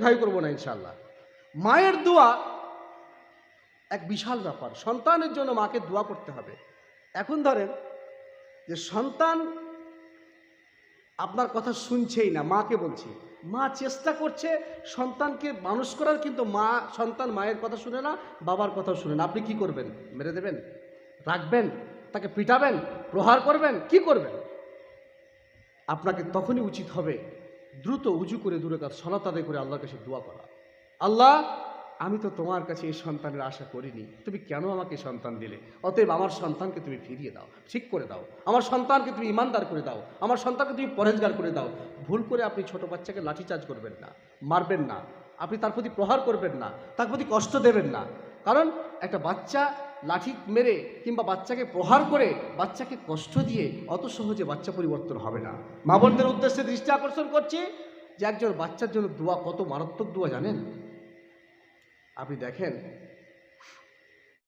কথাই করব না ইনশাআল্লাহ। মায়ের দোয়া এক বিশাল ব্যাপার। সন্তানের জন্য মাকে দোয়া করতে হবে। এখন ধরেন যে সন্তান আপনার কথা শুনছেই না, মাকে বলছি, মা চেষ্টা করছে সন্তানকে মানুষ করার, কিন্তু সন্তান মায়ের কথা শুনে না, বাবার কথাও শুনে না। আপনি কি করবেন? মেরে দেবেন? রাখবেন? তাকে পিটাবেন? প্রহার করবেন? কি করবেন? আপনাকে তখনই উচিত হবে দ্রুত উজু করে দূরে কাজ সলাত আদায় করে আল্লাহর কাছে দোয়া করা। আল্লাহ, আমি তো তোমার কাছে এই সন্তানের আশা করিনি, তুমি কেন আমাকে সন্তান দিলে? অতএব আমার সন্তানকে তুমি ফিরিয়ে দাও, ঠিক করে দাও, আমার সন্তানকে তুমি ইমানদার করে দাও, আমার সন্তানকে তুমি পরেজগার করে দাও। ভুল করে আপনি ছোট বাচ্চাকে লাঠিচার্জ করবেন না, মারবেন না, আপনি তার প্রতি প্রহার করবেন না, তার প্রতি কষ্ট দেবেন না। কারণ একটা বাচ্চা লাঠি মেরে কিংবা বাচ্চাকে প্রহার করে, বাচ্চাকে কষ্ট দিয়ে অত সহজে বাচ্চা পরিবর্তন হবে না। মা বোনদের উদ্দেশ্যে দৃষ্টি আকর্ষণ করছি যে একজন বাচ্চার জন্য দোয়া কত মারাত্মক দোয়া জানেন? আপনি দেখেন